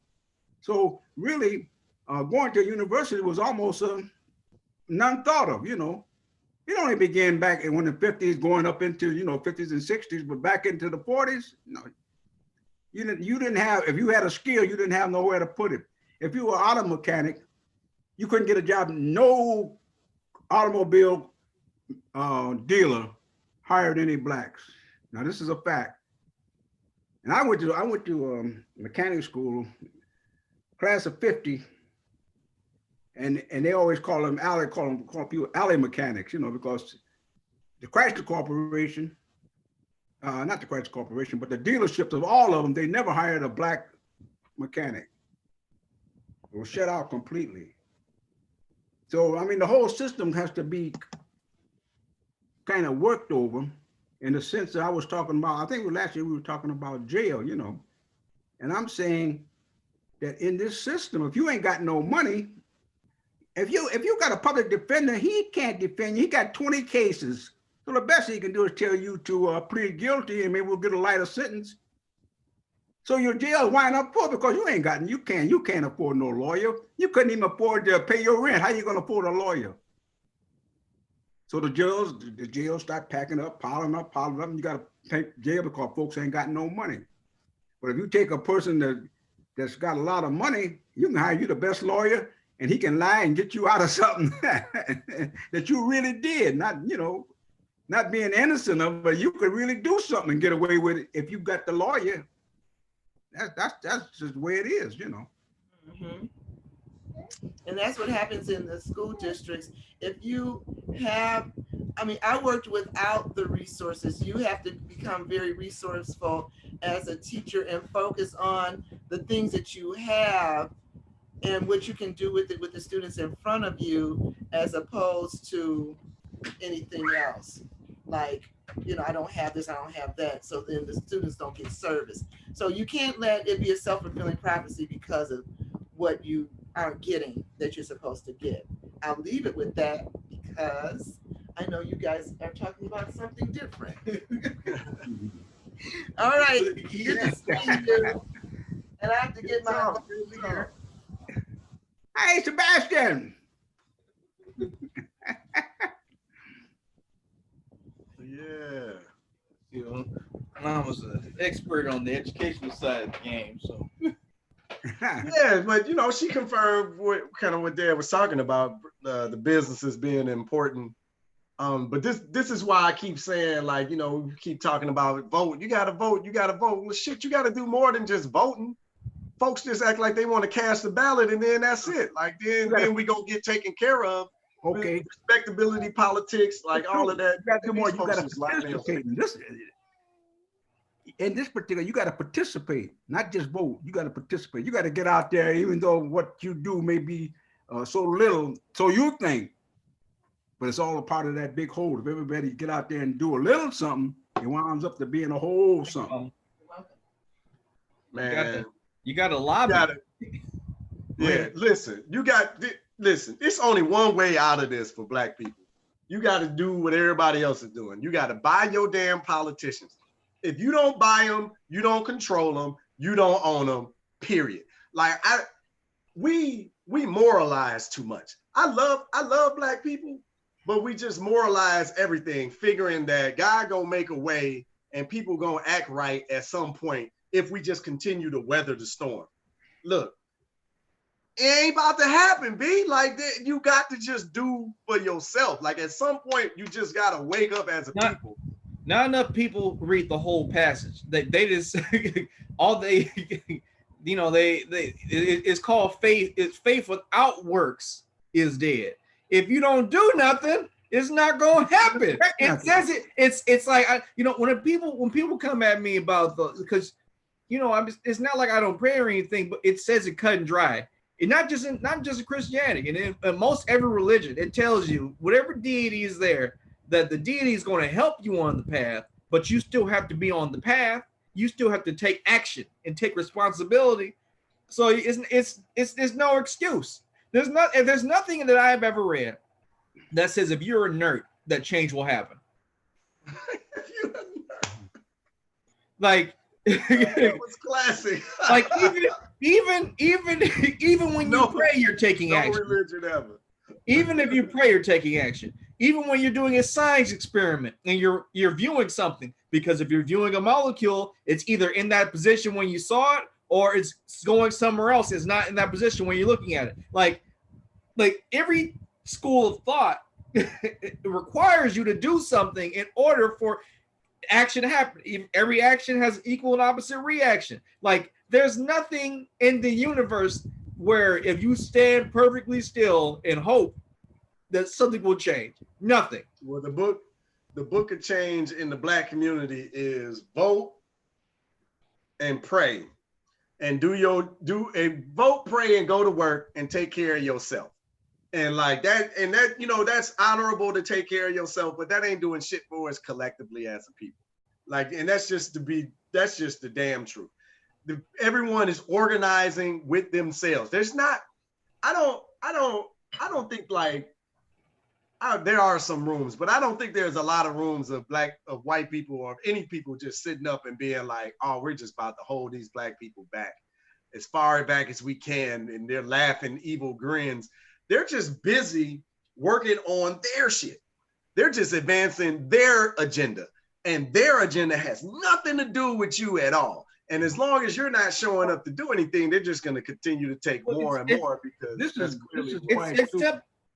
So really, going to university was almost none thought of, you know. It only began back when the 50s, going up into, you know, 50s and 60s, but back into the 40s, no. You didn't have, if you had a skill, you didn't have nowhere to put it. If you were an auto mechanic, you couldn't get a job. No automobile dealer hired any blacks. Now this is a fact. And I went to mechanic school, class of 50, and they always call people alley mechanics, you know, because the Chrysler Corporation, not the Chrysler Corporation, but the dealerships of all of them, they never hired a black mechanic. It was shut out completely. So, I mean, the whole system has to be kind of worked over in the sense that I was talking about. I think last year we were talking about jail, you know, and I'm saying that in this system, if you ain't got no money, if you got a public defender, he can't defend you. He got 20 cases. So the best he can do is tell you to plead guilty and maybe we'll get a lighter sentence. So your jail wind up poor because you can't afford no lawyer. You couldn't even afford to pay your rent. How you gonna afford a lawyer? So the jails start packing up, piling up. And you gotta take jail because folks ain't got no money. But if you take a person that's got a lot of money, you can hire you the best lawyer and he can lie and get you out of something that you really did, not being innocent of it, but you could really do something and get away with it if you got the lawyer. That's just the way it is, you know. And that's what happens in the school districts. If you have, I worked without the resources. You have to become very resourceful as a teacher and focus on the things that you have and what you can do with it with the students in front of you, as opposed to anything else. Like, I don't have this, I don't have that. So then the students don't get service. So you can't let it be a self-fulfilling prophecy because of what you aren't getting that you're supposed to get. I'll leave it with that because I know you guys are talking about something different. All right, good to see you. And I have to get my here. Hey, Sebastian. Yeah. I was an expert on the educational side of the game, so. Yeah, but she confirmed what Dad was talking about, the businesses being important. But this is why I keep saying, like, we keep talking about vote. You gotta vote. Well, shit, you gotta do more than just voting. Folks just act like they want to cast a ballot and then that's it. Like then we gonna get taken care of. Okay. Respectability, politics, like all of that. You gotta do more. You gotta participate in this. In this particular, you got to participate, not just vote. You got to participate. You got to get out there, even though what you do may be so little, so you think, but it's all a part of that big whole. If everybody get out there and do a little something, it winds up to being a whole something. Man, you got to lobby. Listen, it's only one way out of this for Black people. You got to do what everybody else is doing. You got to buy your damn politicians. If you don't buy them, you don't control them, you don't own them, period. Like we moralize too much. I love black people, but we just moralize everything, figuring that God gonna make a way and people gonna act right at some point if we just continue to weather the storm. Look, it ain't about to happen, B. Like you got to just do for yourself. Like at some point, you just gotta wake up as a people. Not enough people read the whole passage. They just all they it's called faith. It's faith without works is dead. If you don't do nothing, it's not gonna happen. It says it. It's like when people come at me about because it's not like I don't pray or anything, but it says it cut and dry. And not just in Christianity, and in most every religion, it tells you whatever deity is there, that the deity is going to help you on the path, but you still have to be on the path. You still have to take action and take responsibility. So it's there's no excuse. There's nothing that I've ever read that says if you're a nerd, that change will happen. Like that was classic. Like even when you pray, you're taking action. No religion ever. Even if you pray, you're taking action. Even when you're doing a science experiment and you're viewing something, because if you're viewing a molecule, it's either in that position when you saw it, or it's going somewhere else. It's not in that position when you're looking at it. Like every school of thought it requires you to do something in order for action to happen. Every action has equal and opposite reaction. Like there's nothing in the universe where if you stand perfectly still and hope that something will change. Nothing. Well, the book of change in the black community is vote and pray, and vote, pray, and go to work and take care of yourself. And like that, and that, that's honorable to take care of yourself, but that ain't doing shit for us collectively as a people. Like, and that's just the damn truth. Everyone is organizing with themselves. There's not, I don't think like, there are some rooms, but I don't think there's a lot of rooms of white people or any people just sitting up and being like, oh, we're just about to hold these black people back as far back as we can. And they're laughing evil grins. They're just busy working on their shit. They're just advancing their agenda, and their agenda has nothing to do with you at all. And as long as you're not showing up to do anything, they're just going to continue to take more and more because this is clearly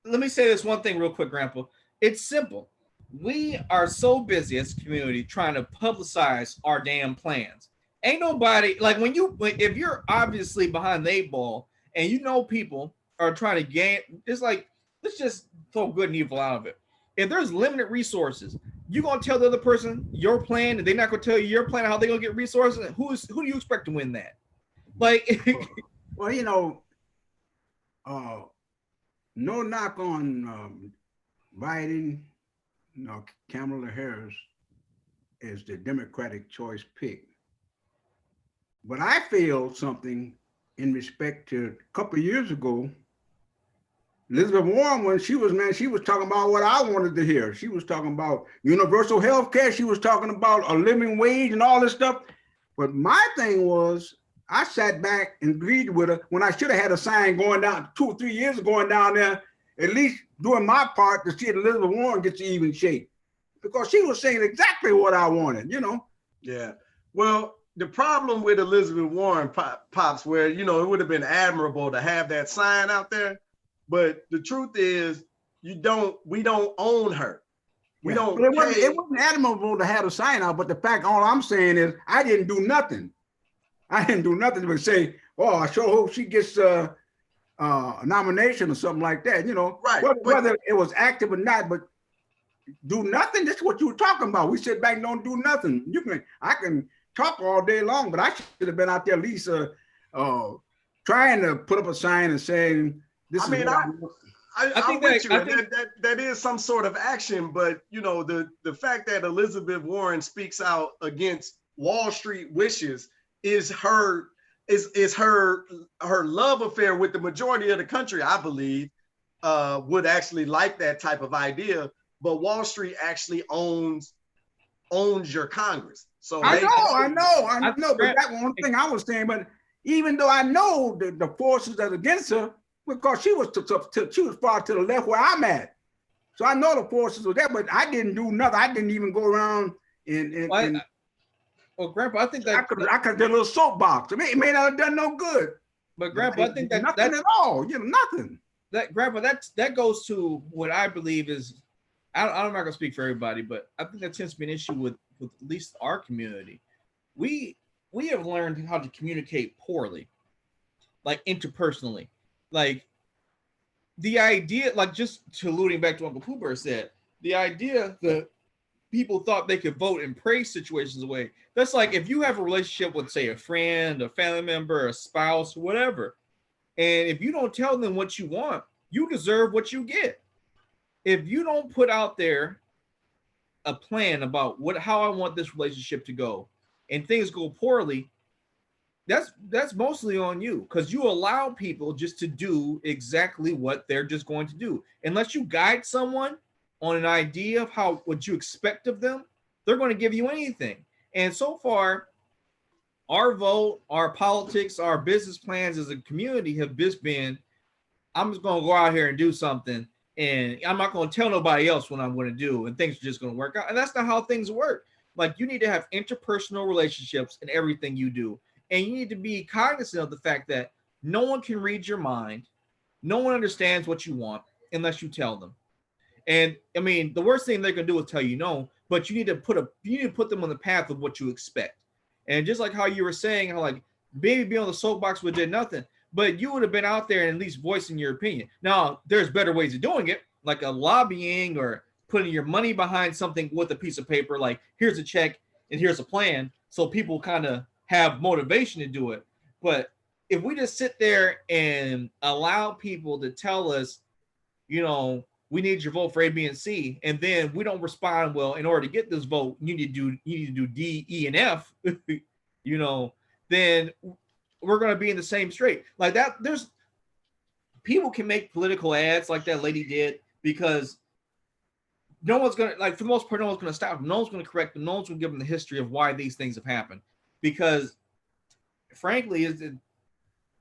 let me say this one thing real quick, Grandpa. It's simple. We are so busy as a community trying to publicize our damn plans. Ain't nobody like if you're obviously behind the 8 ball and people are trying to gain, it's like, let's just throw good and evil out of it. If there's limited resources, you're gonna tell the other person your plan, and they're not gonna tell you your plan how they're gonna get resources. Who do you expect to win that? Like, well, no knock on Biden, Kamala Harris is the Democratic choice pick. But I feel something in respect to a couple of years ago, Elizabeth Warren, when she was talking about what I wanted to hear. She was talking about universal health care. She was talking about a living wage and all this stuff. But my thing was, I sat back and agreed with her when I should have had a sign going down 2 or 3 years going down there, at least doing my part to see if Elizabeth Warren gets even shape. Because she was saying exactly what I wanted, Yeah. Well, the problem with Elizabeth Warren, Pops, where, it would have been admirable to have that sign out there. But the truth is, we don't own her. We don't. It wasn't admirable to have a sign out, but the fact, all I'm saying is, I didn't do nothing. I didn't do nothing but say, "Oh, I sure hope she gets a nomination or something like that." Right? Whether it was active or not, but do nothing. That's what you were talking about. We sit back and don't do nothing. I can talk all day long, but I should have been out there at least trying to put up a sign and saying. I'm with you. That is some sort of action, but the fact that Elizabeth Warren speaks out against Wall Street wishes is her love affair with the majority of the country. I believe would actually like that type of idea, but Wall Street actually owns your Congress. So I know. But that one thing I was saying, but even though I know the forces that are against her, because she was far to the left where I'm at. So I know the forces were there, but I didn't do nothing. I didn't even go around and well, Grandpa, I think that I could get a little soapbox. I mean, it may not have done no good. but Grandpa, I think nothing that's at all. You know, nothing. that Grandpa, that goes to what I believe is, I'm not gonna speak for everybody, but I think that tends to be an issue with at least our community. We have learned how to communicate poorly, like interpersonally. Like the idea, like just to alluding back to what Uncle Pooh said, the idea that people thought they could vote and praise situations away. That's like if you have a relationship with, say, a friend, a family member, a spouse, whatever, and if you don't tell them what you want, you deserve what you get. If you don't put out there a plan about how I want this relationship to go, and things go poorly, that's mostly on you, because you allow people just to do exactly what they're just going to do. Unless you guide someone on an idea of what you expect of them, they're going to give you anything. And so far, our vote, our politics, our business plans as a community have just been, I'm just going to go out here and do something, and I'm not going to tell nobody else what I'm going to do, and things are just going to work out. And that's not how things work. Like, you need to have interpersonal relationships in everything you do. And you need to be cognizant of the fact that no one can read your mind. No one understands what you want unless you tell them. And I mean, the worst thing they can do is tell you no, but you need to put them on the path of what you expect. And just like how you were saying, how like baby be on the soapbox would did nothing, but you would have been out there and at least voicing your opinion. Now, there's better ways of doing it, like a lobbying or putting your money behind something with a piece of paper, like here's a check and here's a plan, so people kind of have motivation to do it. But if we just sit there and allow people to tell us, you know, we need your vote for A, B, and C, and then we don't respond well, in order to get this vote, you need to do D, E, and F, you know, then we're going to be in the same straight. Like that, there's people can make political ads like that lady did, because no one's going to, like, for the most part, no one's going to stop them. No one's going to correct them. No one's going to give them the history of why these things have happened. Because frankly,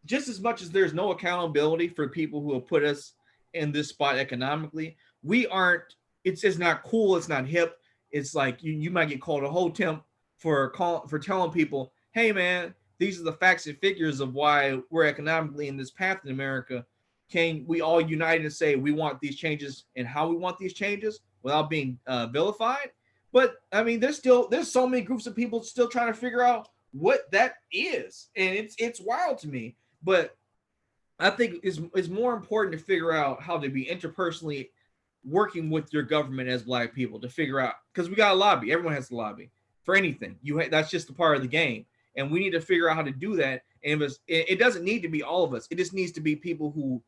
just as much as there's no accountability for people who have put us in this spot economically, it's not cool, it's not hip. It's like you might get called a ho-temp for telling people, hey man, these are the facts and figures of why we're economically in this path in America. Can we all unite and say we want these changes and how we want these changes without being vilified? But I mean, there's so many groups of people still trying to figure out what that is, and it's wild to me. But I think it's more important to figure out how to be interpersonally working with your government as Black people, to figure out, because we got to lobby. Everyone has to lobby for anything. That's just a part of the game, and we need to figure out how to do that. And it doesn't need to be all of us. It just needs to be people who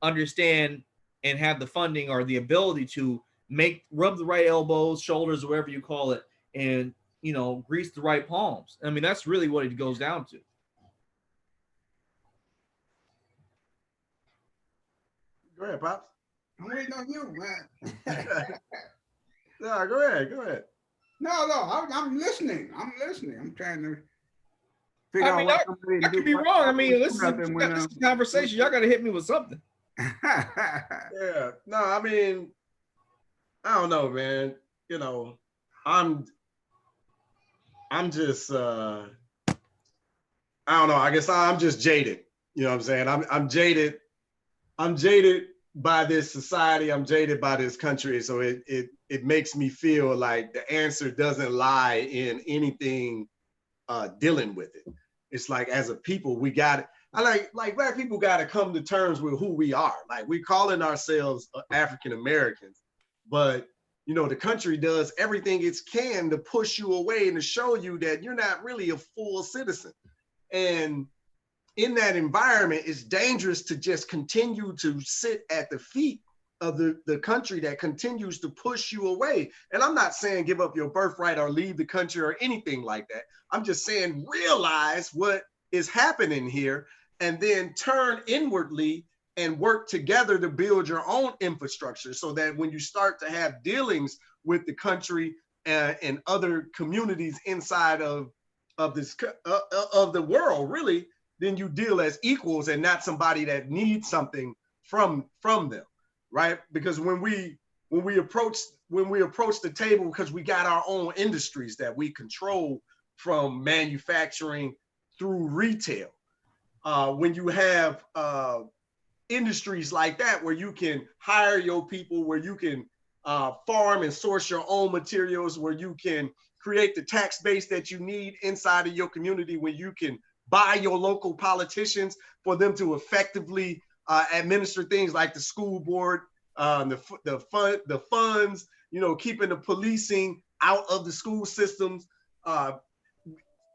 understand and have the funding or the ability to rub the right elbows, shoulders, whatever you call it, and grease the right palms. I mean, that's really what it goes down to. Go ahead, Pops. I'm waiting on you, man. No, go ahead. No, I'm listening. I'm trying to figure out what I could be wrong. I mean, listen, this is conversation. Y'all got to hit me with something. Yeah. No, I mean, I don't know, man. I'm just I don't know. I guess I'm just jaded. You know what I'm saying? I'm jaded. I'm jaded by this society. I'm jaded by this country. So it makes me feel like the answer doesn't lie in anything dealing with it. It's like, as a people, we got it. I like Black people got to come to terms with who we are. Like, we're calling ourselves African Americans, but the country does everything it can to push you away and to show you that you're not really a full citizen. And in that environment, it's dangerous to just continue to sit at the feet of the country that continues to push you away. And I'm not saying give up your birthright or leave the country or anything like that. I'm just saying realize what is happening here and then turn inwardly and work together to build your own infrastructure, so that when you start to have dealings with the country and other communities inside of the world, really, then you deal as equals and not somebody that needs something from them, right? Because when we approach the table, because we got our own industries that we control, from manufacturing through retail. When you have industries like that, where you can hire your people, where you can farm and source your own materials, where you can create the tax base that you need inside of your community, where you can buy your local politicians for them to effectively administer things like the school board, the funds, keeping the policing out of the school systems,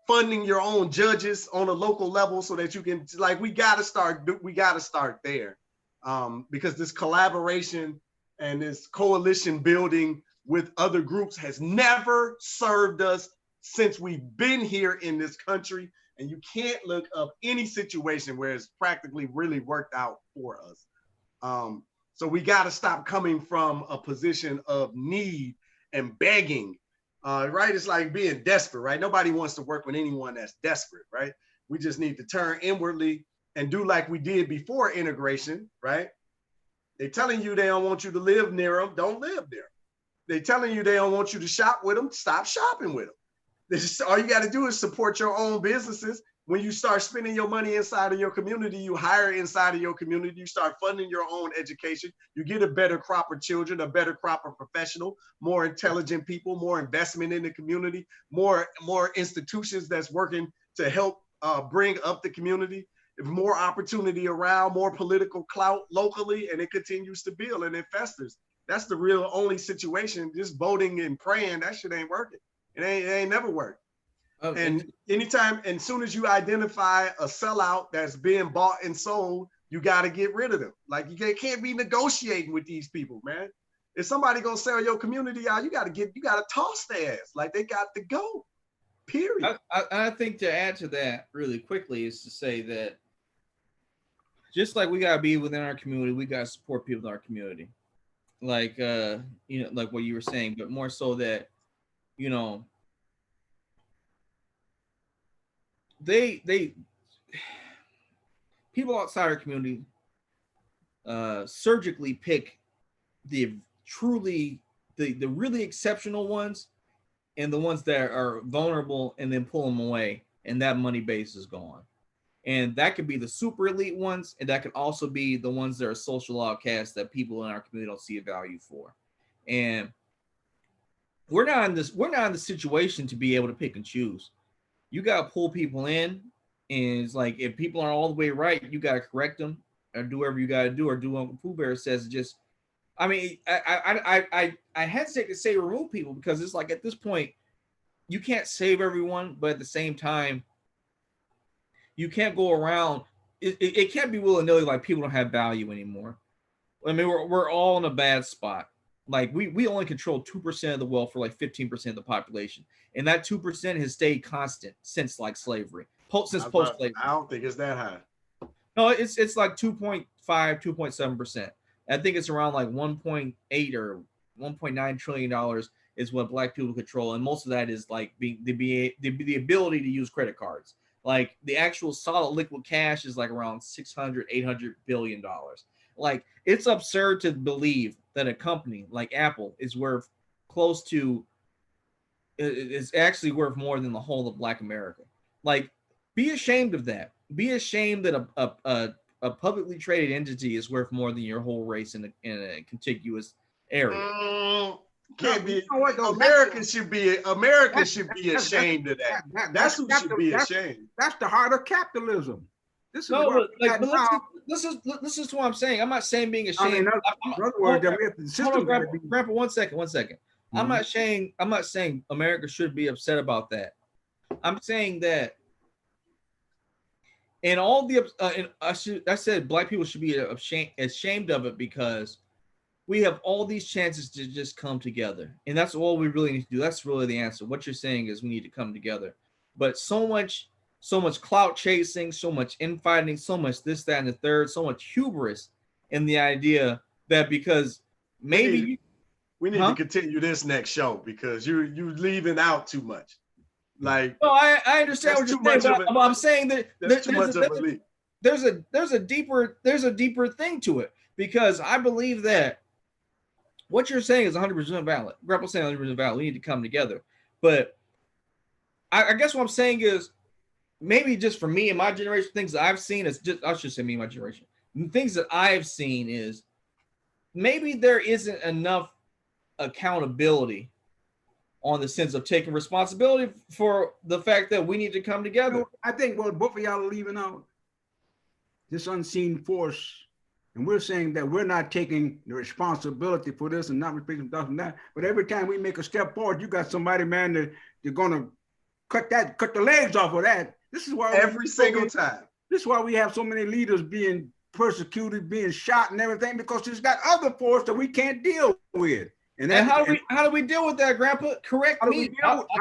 funding your own judges on a local level, so that you can, like, we got to start there, because this collaboration and this coalition building with other groups has never served us since we've been here in this country. And you can't look up any situation where it's practically really worked out for us. So we got to stop coming from a position of need and begging, right? It's like being desperate, right? Nobody wants to work with anyone that's desperate, right? We just need to turn inwardly and do like we did before integration, right? They're telling you they don't want you to live near them, don't live there. They're telling you they don't want you to shop with them, stop shopping with them. All you got to do is support your own businesses. When you start spending your money inside of your community, you hire inside of your community, you start funding your own education, you get a better crop of children, a better crop of professional, more intelligent people, more investment in the community, more institutions that's working to help bring up the community, more opportunity around, more political clout locally, and it continues to build and it festers. That's the real only situation. Just voting and praying, that shit ain't working. It ain't never worked. And anytime, and soon as you identify a sellout that's being bought and sold, you got to get rid of them. Like, you can't be negotiating with these people, man. If somebody gonna sell your community out, you got to toss their ass. Like, they got to go. Period. I think to add to that really quickly is to say that just like we got to be within our community, we got to support people in our community. Like, like what you were saying, but more so that, they people outside our community surgically pick the really exceptional ones and the ones that are vulnerable, and then pull them away, and that money base is gone. And that could be the super elite ones, and that could also be the ones that are social outcasts that people in our community don't see a value for. And we're not in the situation to be able to pick and choose. You got to pull people in, and it's like, if people aren't all the way right, you got to correct them or do whatever you got to do, or do what Uncle Pooh Bear says. Just, I mean, I hesitate to say remove people, because it's like, at this point, you can't save everyone, but at the same time, you can't go around. It can't be willy-nilly, like people don't have value anymore. I mean, we're all in a bad spot. Like, we only control 2% of the wealth for like 15% of the population, and that 2% has stayed constant since like slavery, post-slavery. I don't think it's that high. No, it's like 2.5, 2.7%. I think it's around like 1.8 or 1.9 trillion dollars is what Black people control, and most of that is like the ability to use credit cards. Like, the actual solid liquid cash is like around 600, 800 billion dollars. Like, it's absurd to believe that a company like Apple is worth close to, is actually worth more than the whole of Black America. Like, be ashamed of that. Be ashamed that a publicly traded entity is worth more than your whole race in a contiguous area. Can't be. America should be ashamed of that. That's who should be ashamed. That's the heart of capitalism. This is this is what I'm saying. I'm not saying being ashamed. Grandpa, one second. Mm-hmm. I'm not saying America should be upset about that. I'm saying that in all the I said Black people should be ashamed of it, because we have all these chances to just come together, and that's all we really need to do. That's really the answer. What you're saying is we need to come together, but so much clout chasing, so much infighting, so much this, that, and the third, so much hubris in the idea that because maybe we need to continue this next show, because you're leaving out too much. Like, No, I understand what That's you're too saying, much but I'm saying that that's too much of a leap. there's a deeper thing to it, because I believe that what you're saying is 100% valid. Grapple's saying 100% valid. We need to come together. But I guess what I'm saying is, maybe just for me and my generation, things that I've seen is just, I should say me and my generation, things that I've seen is maybe there isn't enough accountability on the sense of taking responsibility for the fact that we need to come together. I think what both of y'all are leaving out, this unseen force, and we're saying that we're not taking the responsibility for this and not repeating stuff and that. But every time we make a step forward, you got somebody, man, that you're gonna cut the legs off of that. This is why Every single time. This is why we have so many leaders being persecuted, being shot, and everything, because it's got other force that we can't deal with. And how do we deal with that, Grandpa? Correct me.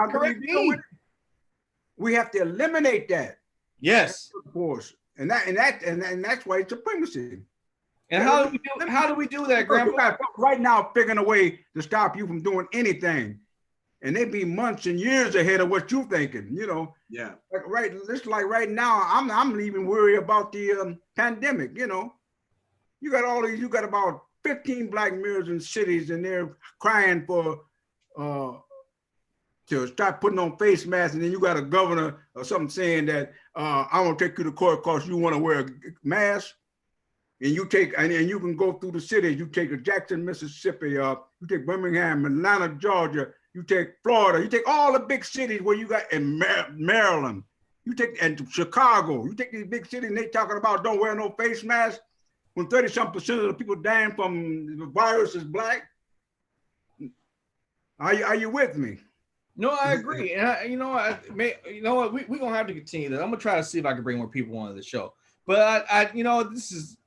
Correct me. We have to eliminate that. Yes. Force, and that's why it's supremacy. And how do we do that, Grandpa? Right now, figuring a way to stop you from doing anything, and they be months and years ahead of what you're thinking. You know. Yeah. Like right now, I'm even worried about the pandemic. You know, you got all these. You got about 15 black mayors in cities, and they're crying for to start putting on face masks, and then you got a governor or something saying that I won't take you to court because you want to wear a mask. And you take, and you can go through the cities. You take Jackson, Mississippi, you take Birmingham, Atlanta, Georgia, you take Florida, you take all the big cities where you got in Maryland, you take and Chicago, you take these big cities and they talking about don't wear no face mask when 30-some% of the people dying from the virus is black. Are you with me? No, I agree. And you know what, we're gonna have to continue that. I'm gonna try to see if I can bring more people onto the show. But this is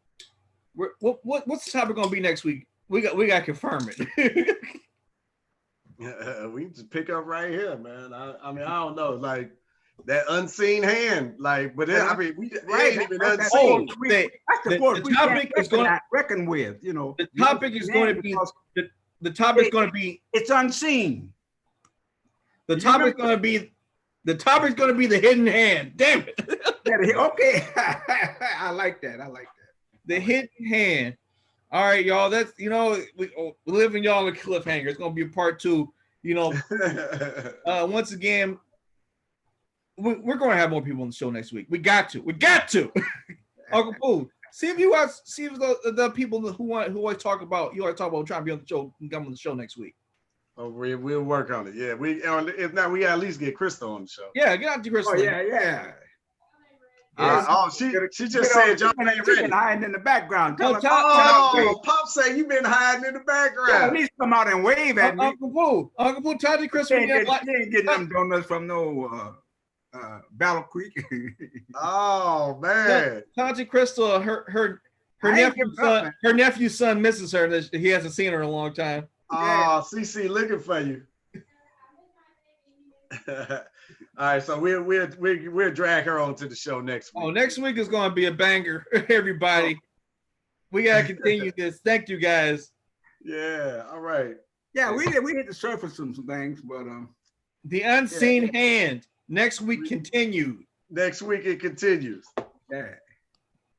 what's the topic gonna be next week? We got to confirm it. We just pick up right here, man. I mean, I don't know, like that unseen hand, like, but I mean, we ain't even unseen. The topic is going to reckon with, you know. The topic is going to be the topic's going to be it's unseen. The topic's going to be the hidden hand. Damn it. Okay, I like that. The hidden hand. All right, y'all. That's we living y'all in a cliffhanger. It's gonna be a part 2. Once again, we're gonna have more people on the show next week. We got to. Uncle Pooh, see if the people who always talk about trying to be on the show can come on the show next week. Oh, we'll work on it. Yeah, if not, we gotta at least get Krista on the show. Yeah, get out to Krista. Oh yeah. She just said y'all ain't ready. Hiding in the background. Pop say you been hiding in the background. Yeah, at least come out and wave at me. Uncle Pooh, tell the Chris. You ain't getting them donuts from no Battle Creek. Oh man. Tati Crystal, her nephew's son misses her, and he hasn't seen her in a long time. Oh, CC looking for you. All right, so we'll drag her on to the show next week. Oh, next week is going to be a banger, everybody. We got to continue this. Thank you, guys. Yeah, all right. Yeah, we hit the surface some things, but the unseen hand next week continued. Next week it continues. Yeah.